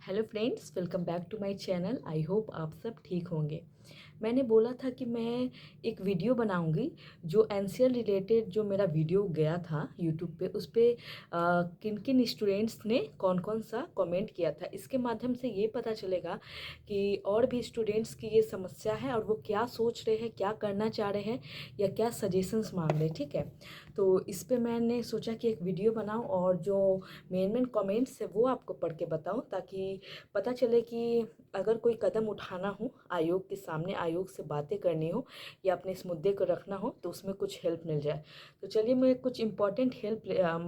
Hello friends, welcome back to my channel. I hope आप सब ठीक होंगे। मैंने बोला था कि मैं एक वीडियो बनाऊंगी जो एनसीएल रिलेटेड। जो मेरा वीडियो गया था यूट्यूब पे, उस पे किन किन स्टूडेंट्स ने कौन कौन सा कमेंट किया था। इसके माध्यम से ये पता चलेगा कि और भी स्टूडेंट्स की ये समस्या है और वो क्या सोच रहे हैं, क्या करना चाह रहे हैं या क्या सजेशंस मांग रहे हैं। ठीक है, तो इस पे मैंने सोचा कि एक वीडियो बनाऊं और जो मेन कमेंट्स है वो आपको पढ़ के बताऊं, ताकि पता चले कि अगर कोई कदम उठाना हो आयोग के सामने, आयोग से बातें करनी हो या अपने इस मुद्दे को रखना हो, तो उसमें कुछ हेल्प मिल जाए। तो चलिए मैं कुछ इम्पॉर्टेंट हेल्प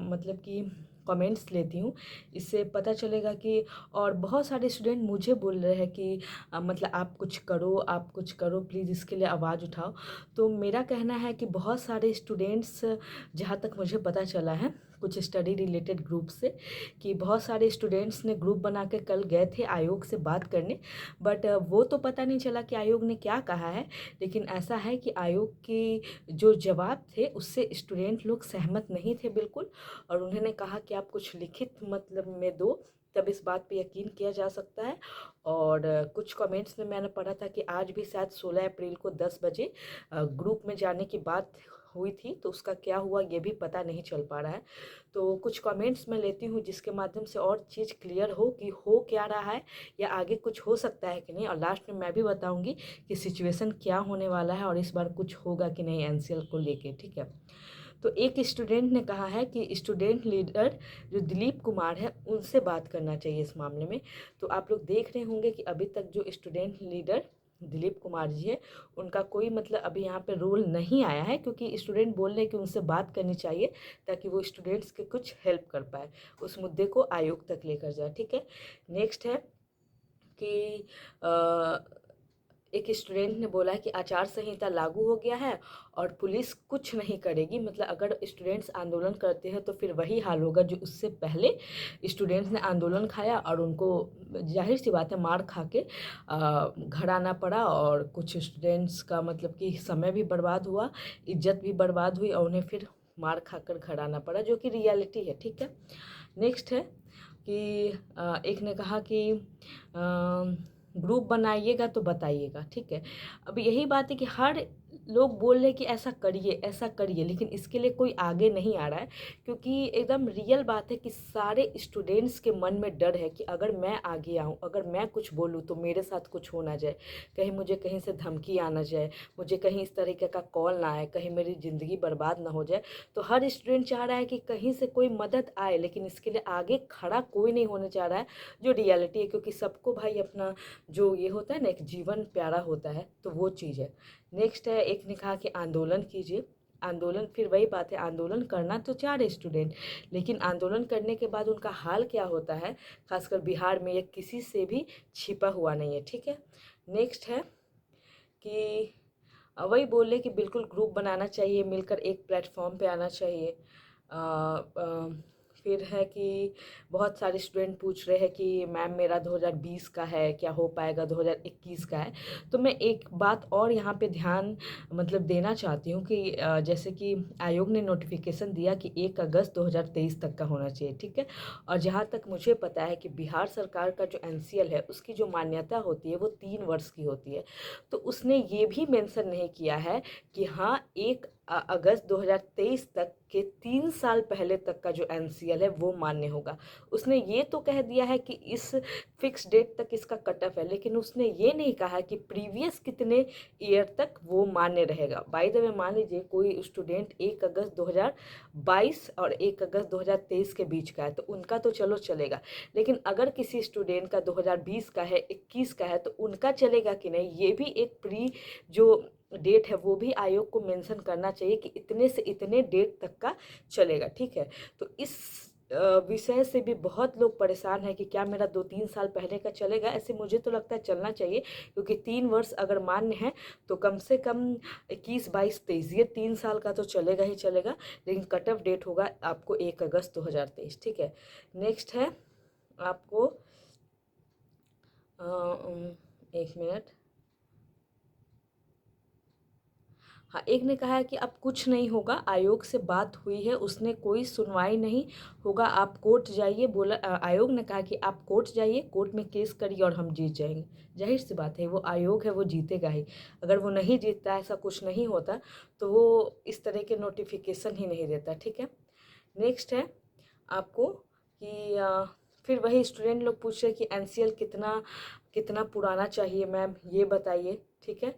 मतलब कि कमेंट्स लेती हूँ। इससे पता चलेगा कि और बहुत सारे स्टूडेंट मुझे बोल रहे हैं कि मतलब आप कुछ करो, आप कुछ करो, प्लीज़ इसके लिए आवाज़ उठाओ। तो मेरा कहना है कि बहुत सारे स्टूडेंट्स, जहाँ तक मुझे पता चला है कुछ स्टडी रिलेटेड ग्रुप से, कि बहुत सारे स्टूडेंट्स ने ग्रुप बना के कल गए थे आयोग से बात करने। बट वो तो पता नहीं चला कि आयोग ने क्या कहा है, लेकिन ऐसा है कि आयोग की जो जवाब थे उससे स्टूडेंट लोग सहमत नहीं थे बिल्कुल। और उन्होंने कहा कि आप कुछ लिखित मतलब में दो, तब इस बात पे यकीन किया जा सकता है। और कुछ कमेंट्स में मैंने पढ़ा था कि आज भी शायद 16 अप्रैल को 10 बजे ग्रुप में जाने की बात हुई थी, तो उसका क्या हुआ ये भी पता नहीं चल पा रहा है। तो कुछ कमेंट्स मैं लेती हूँ जिसके माध्यम से और चीज़ क्लियर हो कि हो क्या रहा है या आगे कुछ हो सकता है कि नहीं। और लास्ट में मैं भी बताऊँगी कि सिचुएशन क्या होने वाला है और इस बार कुछ होगा कि नहीं एनसीएल को लेके। ठीक है, तो एक स्टूडेंट ने कहा है कि स्टूडेंट लीडर जो दिलीप कुमार है उनसे बात करना चाहिए इस मामले में। तो आप लोग देख रहे होंगे कि अभी तक जो स्टूडेंट लीडर दिलीप कुमार जी है, उनका कोई मतलब अभी यहाँ पे रोल नहीं आया है, क्योंकि स्टूडेंट बोल रहे हैं कि उनसे बात करनी चाहिए ताकि वो स्टूडेंट्स के कुछ हेल्प कर पाए, उस मुद्दे को आयोग तक लेकर जाए। ठीक है, नेक्स्ट है कि एक स्टूडेंट ने बोला है कि आचार संहिता लागू हो गया है और पुलिस कुछ नहीं करेगी। मतलब अगर स्टूडेंट्स आंदोलन करते हैं तो फिर वही हाल होगा जो उससे पहले स्टूडेंट्स ने आंदोलन खाया और उनको जाहिर सी बात है मार खा के घर आना पड़ा। और कुछ स्टूडेंट्स का मतलब कि समय भी बर्बाद हुआ, इज्जत भी बर्बाद हुई और उन्हें फिर मार खाकर घर आना पड़ा, जो कि रियलिटी है। ठीक है, नेक्स्ट है कि एक ने कहा कि ग्रुप बनाइएगा तो बताइएगा। ठीक है, अब यही बात है कि हर लोग बोल रहे हैं कि ऐसा करिए ऐसा करिए, लेकिन इसके लिए कोई आगे नहीं आ रहा है। क्योंकि एकदम रियल बात है कि सारे स्टूडेंट्स के मन में डर है कि अगर मैं आगे आऊँ, अगर मैं कुछ बोलूँ तो मेरे साथ कुछ हो ना जाए, कहीं मुझे कहीं से धमकी आ ना जाए, मुझे कहीं इस तरीके का कॉल ना आए, कहीं मेरी ज़िंदगी बर्बाद ना हो जाए। तो हर स्टूडेंट चाह रहा है कि कहीं से कोई मदद आए, लेकिन इसके लिए आगे खड़ा कोई नहीं होने चाह रहा है, जो रियलिटी है। क्योंकि सबको भाई अपना जो ये होता है ना, एक जीवन प्यारा होता है, तो वो चीज़ है। नेक्स्ट है, एक ने कहा कि आंदोलन कीजिए। आंदोलन, फिर वही बात है, आंदोलन करना तो चाह रहे स्टूडेंट, लेकिन आंदोलन करने के बाद उनका हाल क्या होता है, खासकर बिहार में, ये किसी से भी छिपा हुआ नहीं है। ठीक है, नेक्स्ट है कि वही बोले कि बिल्कुल ग्रुप बनाना चाहिए, मिलकर एक प्लेटफॉर्म पे आना चाहिए। फिर है कि बहुत सारे स्टूडेंट पूछ रहे हैं कि मैम मेरा 2020 का है, क्या हो पाएगा 2021 का है। तो मैं एक बात और यहाँ पे ध्यान मतलब देना चाहती हूँ कि जैसे कि आयोग ने नोटिफिकेशन दिया कि 1 अगस्त 2023 तक का होना चाहिए। ठीक है, और जहाँ तक मुझे पता है कि बिहार सरकार का जो एनसीएल है उसकी जो मान्यता होती है वो 3 वर्ष की होती है। तो उसने ये भी मेंशन नहीं किया है कि हाँ 1 अगस्त 2023 तक के 3 साल पहले तक का जो एनसीएल है वो मान्य होगा। उसने ये तो कह दिया है कि इस फिक्स डेट तक इसका कट ऑफ है, लेकिन उसने ये नहीं कहा कि प्रीवियस कितने ईयर तक वो मान्य रहेगा। बाय द वे, मान लीजिए कोई स्टूडेंट 1 अगस्त 2022 और 1 अगस्त 2023 के बीच का है तो उनका तो चलो चलेगा, लेकिन अगर किसी स्टूडेंट का 2020 का है, 21 का है, तो उनका चलेगा कि नहीं, ये भी एक प्री जो डेट है वो भी आयोग को मेंशन करना चाहिए कि इतने से इतने डेट तक का चलेगा। ठीक है, तो इस विषय से भी बहुत लोग परेशान हैं कि क्या मेरा 2-3 साल पहले का चलेगा। ऐसे मुझे तो लगता है चलना चाहिए, क्योंकि 3 वर्ष अगर मान्य है तो कम से कम 21, 22, 23 ये 3 साल का तो चलेगा ही चलेगा, लेकिन कट ऑफ डेट होगा आपको 1 अगस्त 2023। ठीक है, नेक्स्ट है आपको 1 मिनट, हाँ, एक ने कहा है कि अब कुछ नहीं होगा, आयोग से बात हुई है, उसने कोई सुनवाई नहीं होगा, आप कोर्ट जाइए। बोला आयोग ने कहा कि आप कोर्ट जाइए, कोर्ट में केस करिए और हम जीत जाएंगे। जाहिर सी बात है, वो आयोग है, वो जीतेगा ही। अगर वो नहीं जीतता, ऐसा कुछ नहीं होता, तो वो इस तरह के नोटिफिकेशन ही नहीं देता। ठीक है, नेक्स्ट है आपको कि फिर वही स्टूडेंट लोग पूछ रहे कि एनसीएल कितना कितना पुराना चाहिए मैम, ये बताइए। ठीक है,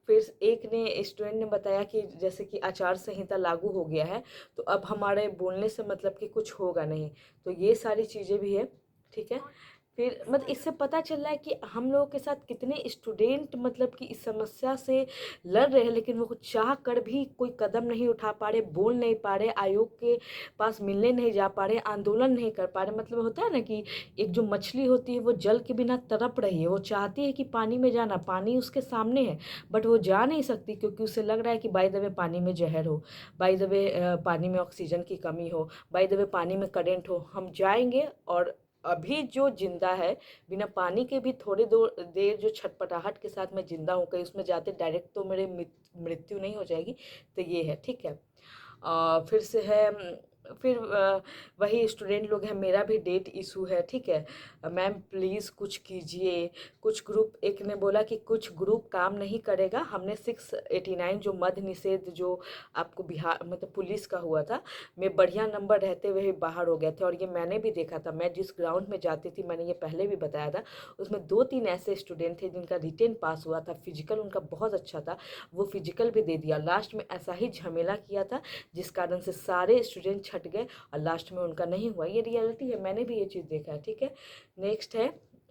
फिर एक ने स्टूडेंट ने बताया कि जैसे कि आचार संहिता लागू हो गया है, तो अब हमारे बोलने से मतलब कि कुछ होगा नहीं, तो ये सारी चीज़ें भी है। ठीक है, फिर मतलब इससे पता चल रहा है कि हम लोगों के साथ कितने स्टूडेंट मतलब कि इस समस्या से लड़ रहे हैं, लेकिन वो चाह कर भी कोई कदम नहीं उठा पा रहे, बोल नहीं पा रहे, आयोग के पास मिलने नहीं जा पा रहे, आंदोलन नहीं कर पा रहे। मतलब होता है ना कि एक जो मछली होती है वो जल के बिना तड़प रही है, वो चाहती है कि पानी में जाना, पानी उसके सामने है, बट वो जा नहीं सकती क्योंकि उसे लग रहा है कि बाय द वे पानी में जहर हो, बाय द वे पानी में ऑक्सीजन की कमी हो, बाय द वे पानी में करंट हो। हम जाएंगे और अभी जो जिंदा है बिना पानी के भी थोड़ी देर जो छटपटाहट के साथ मैं जिंदा हूँ, कहीं उसमें जाते डायरेक्ट तो मेरे मृत्यु नहीं हो जाएगी। तो ये है। ठीक है, फिर से है फिर वही स्टूडेंट लोग हैं, मेरा भी डेट इशू है। ठीक है मैम, प्लीज़ कुछ कीजिए। कुछ ग्रुप, एक ने बोला कि कुछ ग्रुप काम नहीं करेगा, हमने 689 जो मद्य निषेध जो आपको बिहार मतलब पुलिस का हुआ था, मैं बढ़िया नंबर रहते हुए बाहर हो गए थे। और ये मैंने भी देखा था, मैं जिस ग्राउंड में जाती थी, मैंने ये पहले भी बताया था, उसमें 2-3 ऐसे स्टूडेंट थे जिनका रिटेन पास हुआ था, फिजिकल उनका बहुत अच्छा था, वो फिजिकल भी दे दिया। लास्ट में ऐसा ही झमेला किया था जिस कारण से सारे स्टूडेंट छट गए और लास्ट में उनका नहीं हुआ। ये रियलिटी है, मैंने भी ये चीज़ देखा है। ठीक है, नेक्स्ट है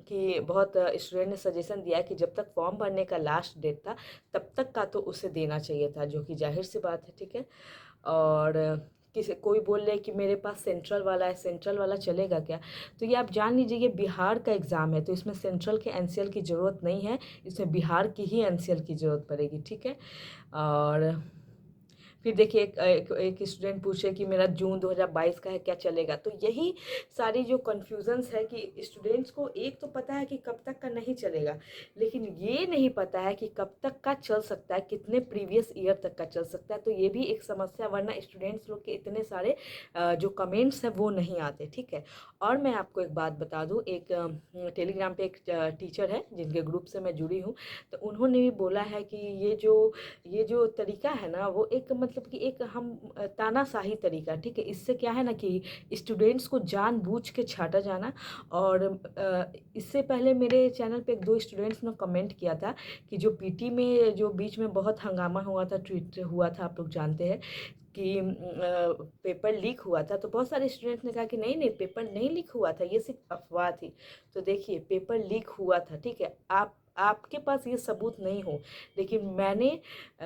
कि बहुत स्टूडेंट ने सजेशन दिया कि जब तक फॉर्म भरने का लास्ट डेट था तब तक का तो उसे देना चाहिए था, जो कि जाहिर सी बात है। ठीक है, और किसी कोई बोल रहे कि मेरे पास सेंट्रल वाला है, सेंट्रल वाला चलेगा क्या? तो ये आप जान लीजिए, ये बिहार का एग्ज़ाम है, तो इसमें सेंट्रल के एनसीएल की ज़रूरत नहीं है, इसमें बिहार की ही एनसीएल की ज़रूरत पड़ेगी। ठीक है, और फिर देखिए एक स्टूडेंट पूछे कि मेरा जून 2022 का है, क्या चलेगा? तो यही सारी जो कन्फ्यूजन्स है कि स्टूडेंट्स को एक तो पता है कि कब तक का नहीं चलेगा, लेकिन ये नहीं पता है कि कब तक का चल सकता है, कितने प्रीवियस ईयर तक का चल सकता है। तो ये भी एक समस्या, वरना स्टूडेंट्स लोग के इतने सारे जो कमेंट्स हैं वो नहीं आते। ठीक है, और मैं आपको एक बात बता दूँ, एक टेलीग्राम पे एक टीचर है जिनके ग्रुप से मैं जुड़ी हूँ, तो उन्होंने भी बोला है कि ये जो तरीका है ना, वो एक मतलब कि एक हम तानाशाही तरीका। ठीक है, इससे क्या है ना कि स्टूडेंट्स को जानबूझ के छांटा जाना। और इससे पहले मेरे चैनल पे 1-2 स्टूडेंट्स ने कमेंट किया था कि जो पीटी में जो बीच में बहुत हंगामा हुआ था, ट्वीट हुआ था, आप लोग जानते हैं कि पेपर लीक हुआ था, तो बहुत सारे स्टूडेंट्स ने कहा कि नहीं नहीं, पेपर नहीं लीक हुआ था, ये सिर्फ अफवाह थी। तो देखिए, पेपर लीक हुआ था। ठीक है, आपके पास ये सबूत नहीं हो, लेकिन मैंने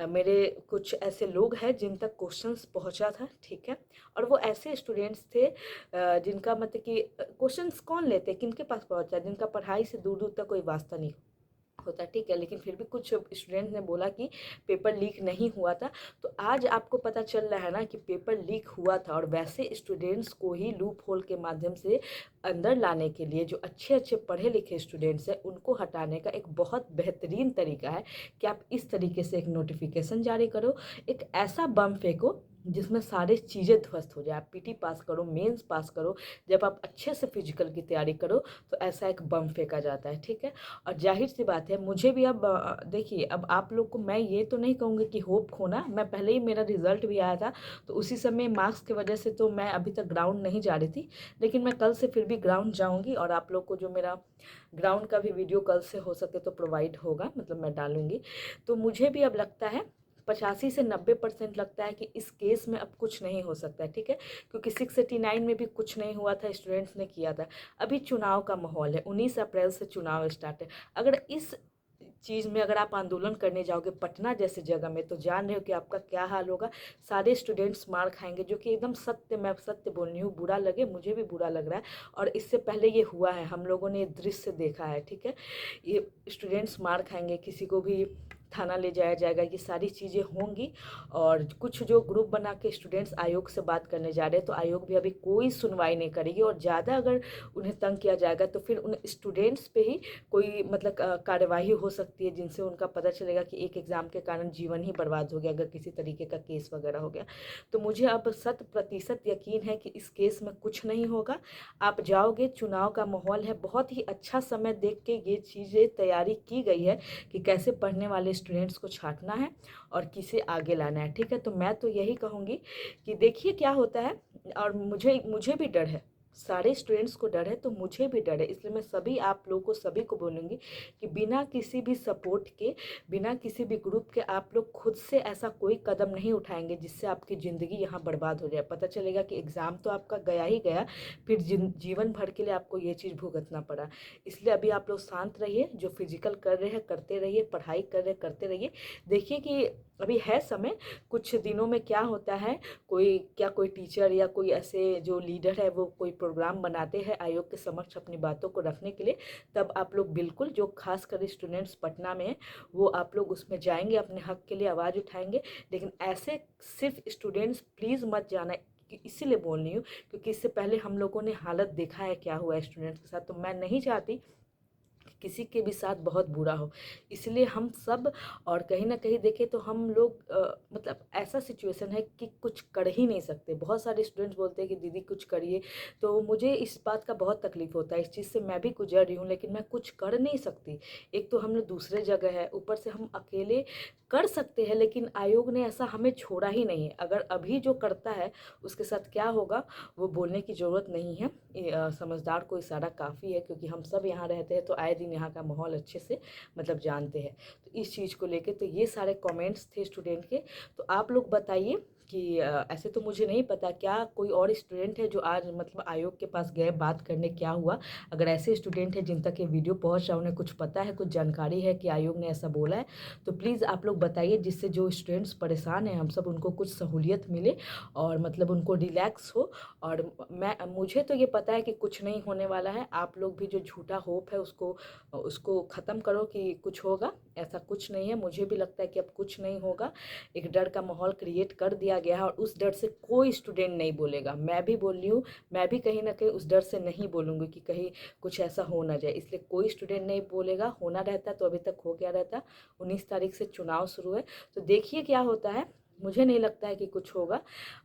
मेरे कुछ ऐसे लोग हैं जिन तक क्वेश्चंस पहुंचा था। ठीक है, और वो ऐसे स्टूडेंट्स थे जिनका मतलब कि क्वेश्चंस कौन लेते, किनके पास पहुंचा, जिनका पढ़ाई से दूर दूर तक कोई वास्ता नहीं होता। ठीक है, लेकिन फिर भी कुछ स्टूडेंट ने बोला कि पेपर लीक नहीं हुआ था। तो आज आपको पता चल रहा है ना कि पेपर लीक हुआ था, और वैसे स्टूडेंट्स को ही लूप होल के माध्यम से अंदर लाने के लिए जो अच्छे अच्छे पढ़े लिखे स्टूडेंट्स हैं उनको हटाने का एक बहुत बेहतरीन तरीका है कि आप इस तरीके से एक नोटिफिकेशन जारी करो, एक ऐसा बम फेंको जिसमें सारी चीज़ें ध्वस्त हो जाए। आप पीटी पास करो, मेंस पास करो, जब आप अच्छे से फिजिकल की तैयारी करो तो ऐसा एक बम फेंका जाता है। ठीक है, और जाहिर सी बात है, मुझे भी अब देखिए, अब आप लोग को मैं ये तो नहीं कहूँगी कि होप खोना, मैं पहले ही मेरा रिजल्ट भी आया था, तो उसी समय मार्क्स की वजह से तो मैं अभी तक ग्राउंड नहीं जा रही थी, लेकिन मैं कल से फिर भी ग्राउंड जाऊँगी, और आप लोग को जो मेरा ग्राउंड का भी वीडियो कल से हो सके तो प्रोवाइड होगा, मतलब मैं डालूँगी। तो मुझे भी अब लगता है 85 से 90% लगता है कि इस केस में अब कुछ नहीं हो सकता है। ठीक है, क्योंकि 689 में भी कुछ नहीं हुआ था, स्टूडेंट्स ने किया था। अभी चुनाव का माहौल है, 19 अप्रैल से चुनाव स्टार्ट है। अगर इस चीज़ में अगर आप आंदोलन करने जाओगे पटना जैसे जगह में, तो जान रहे हो कि आपका क्या हाल होगा। सारे स्टूडेंट्स मार खाएंगे, जो कि एकदम सत्य, मैं सत्य बोल रही हूँ, बुरा लगे, मुझे भी बुरा लग रहा है। और इससे पहले ये हुआ है, हम लोगों ने ये दृश्य देखा है। ठीक है, ये स्टूडेंट्स मार खाएंगे, किसी को भी थाना ले जाया जाएगा, ये सारी चीज़ें होंगी। और कुछ जो ग्रुप बना के स्टूडेंट्स आयोग से बात करने जा रहे हैं, तो आयोग भी अभी कोई सुनवाई नहीं करेगी, और ज़्यादा अगर उन्हें तंग किया जाएगा तो फिर उन स्टूडेंट्स पे ही कोई मतलब कार्यवाही हो सकती है, जिनसे उनका पता चलेगा कि एक एग्ज़ाम के कारण जीवन ही बर्बाद हो गया, अगर किसी तरीके का केस वगैरह हो गया। तो मुझे अब 100% यकीन है कि इस केस में कुछ नहीं होगा। आप जाओगे, चुनाव का माहौल है, बहुत ही अच्छा समय देख के ये चीज़ें तैयारी की गई है कि कैसे पढ़ने वाले स्टूडेंट्स को छांटना है और किसे आगे लाना है, ठीक है। तो मैं तो यही कहूँगी कि देखिए क्या होता है। और मुझे भी डर है, सारे स्टूडेंट्स को डर है, तो मुझे भी डर है। इसलिए मैं सभी आप लोगों को, सभी को बोलूँगी कि बिना किसी भी सपोर्ट के, बिना किसी भी ग्रुप के आप लोग खुद से ऐसा कोई कदम नहीं उठाएंगे जिससे आपकी ज़िंदगी यहाँ बर्बाद हो जाए। पता चलेगा कि एग्ज़ाम तो आपका गया ही गया, फिर जीवन भर के लिए आपको ये चीज़ भुगतना पड़ा। इसलिए अभी आप लोग शांत रहिए, जो फिजिकल कर रहे हैं करते रहिए, पढ़ाई कर रहे करते रहिए। देखिए कि अभी है समय, कुछ दिनों में क्या होता है, कोई टीचर या कोई ऐसे जो लीडर है वो कोई प्रोग्राम बनाते हैं आयोग के समक्ष अपनी बातों को रखने के लिए, तब आप लोग बिल्कुल, जो खास कर स्टूडेंट्स पटना में हैं, वो आप लोग उसमें जाएंगे, अपने हक के लिए आवाज़ उठाएंगे। लेकिन ऐसे सिर्फ स्टूडेंट्स प्लीज़ मत जाना, इसीलिए बोल रही हूँ क्योंकि इससे पहले हम लोगों ने हालत देखा है क्या हुआ है स्टूडेंट्स के साथ। तो मैं नहीं चाहती किसी के भी साथ बहुत बुरा हो, इसलिए हम सब, और कहीं ना कहीं देखें तो हम लोग मतलब ऐसा सिचुएशन है कि कुछ कर ही नहीं सकते। बहुत सारे स्टूडेंट्स बोलते हैं कि दीदी कुछ करिए, तो मुझे इस बात का बहुत तकलीफ होता है, इस चीज़ से मैं भी गुजर रही हूँ, लेकिन मैं कुछ कर नहीं सकती। एक तो हम लोग दूसरे जगह है, ऊपर से हम अकेले कर सकते हैं, लेकिन आयोग ने ऐसा हमें छोड़ा ही नहीं है। अगर अभी जो करता है उसके साथ क्या होगा वो बोलने की ज़रूरत नहीं है, समझदार को इशारा काफ़ी है, क्योंकि हम सब यहाँ रहते हैं तो आए दिन यहाँ का माहौल अच्छे से मतलब जानते हैं। तो इस चीज़ को लेके तो ये सारे कमेंट्स थे स्टूडेंट के। तो आप लोग बताइए कि ऐसे तो मुझे नहीं पता, क्या कोई और स्टूडेंट है जो आज मतलब आयोग के पास गए बात करने, क्या हुआ? अगर ऐसे स्टूडेंट हैं जिन तक ये वीडियो पहुंच रहा है, उन्हें कुछ पता है, कुछ जानकारी है कि आयोग ने ऐसा बोला है, तो प्लीज़ आप लोग बताइए, जिससे जो स्टूडेंट्स परेशान हैं हम सब, उनको कुछ सहूलियत मिले और मतलब उनको रिलैक्स हो। और मुझे तो ये पता है कि कुछ नहीं होने वाला है। आप लोग भी जो झूठा होप है उसको उसको ख़त्म करो कि कुछ होगा, ऐसा कुछ नहीं है। मुझे भी लगता है कि अब कुछ नहीं होगा, एक डर का माहौल क्रिएट कर दिया गया है, और उस डर से कोई स्टूडेंट नहीं बोलेगा। मैं भी बोल रही हूँ, मैं भी कहीं ना कहीं उस डर से नहीं बोलूँगी कि कहीं कुछ ऐसा हो ना जाए, इसलिए कोई स्टूडेंट नहीं बोलेगा। होना रहता तो अभी तक हो गया रहता। 19 तारीख से चुनाव शुरू है, तो देखिए क्या होता है। मुझे नहीं लगता है कि कुछ होगा,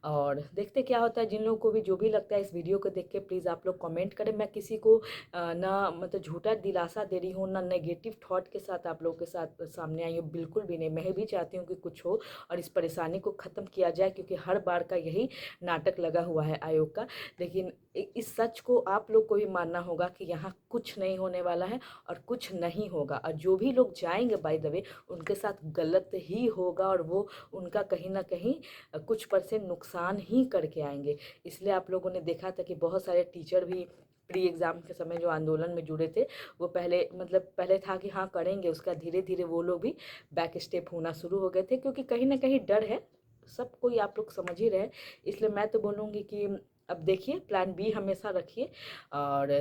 और देखते क्या होता है। जिन लोगों को भी जो भी लगता है इस वीडियो को देख के, प्लीज़ आप लोग कमेंट करें। मैं किसी को ना मतलब झूठा दिलासा दे रही हूँ, ना नेगेटिव थॉट के साथ आप लोगों के साथ सामने आई हूँ, बिल्कुल भी नहीं। मैं भी चाहती हूँ कि कुछ हो और इस परेशानी को ख़त्म किया जाए, क्योंकि हर बार का यही नाटक लगा हुआ है आयोग का। लेकिन इस सच को आप लोग को भी मानना होगा कि यहाँ कुछ नहीं होने वाला है और कुछ नहीं होगा, और जो भी लोग जाएंगे बाय द वे, उनके साथ गलत ही होगा, और वो उनका कहीं ना कहीं कुछ % नुकसान ही करके आएंगे। इसलिए आप लोगों ने देखा था कि बहुत सारे टीचर भी प्री एग्ज़ाम के समय जो आंदोलन में जुड़े थे, वो पहले था कि हाँ करेंगे, उसका धीरे धीरे वो लोग भी बैक स्टेप होना शुरू हो गए थे, क्योंकि कहीं ना कहीं डर है। सब कोई आप लोग समझ ही रहे। इसलिए मैं तो बोलूँगी कि अब देखिए, प्लान बी हमेशा रखिए, और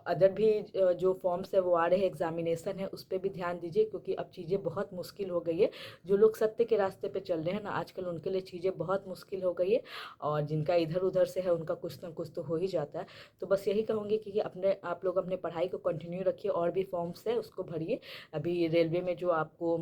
अदर भी जो फॉर्म्स है वो आ रहे हैं, एग्जामिनेशन है, उस पर भी ध्यान दीजिए, क्योंकि अब चीज़ें बहुत मुश्किल हो गई है। जो लोग सत्य के रास्ते पे चल रहे हैं ना आजकल, उनके लिए चीज़ें बहुत मुश्किल हो गई है, और जिनका इधर उधर से है उनका कुछ ना कुछ तो हो ही जाता है। तो बस यही कहूँगी कि आप लोग अपने पढ़ाई को कंटिन्यू रखिए, और भी फॉर्म्स है उसको भरिए। अभी रेलवे में जो आपको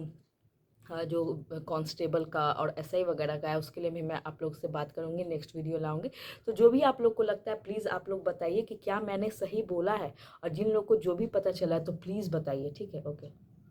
जो कांस्टेबल का और एसआई वगैरह का है, उसके लिए भी मैं आप लोग से बात करूंगी, नेक्स्ट वीडियो लाऊंगी। तो जो भी आप लोग को लगता है, प्लीज़ आप लोग बताइए कि क्या मैंने सही बोला है, और जिन लोग को जो भी पता चला है तो प्लीज़ बताइए, ठीक है। ओके।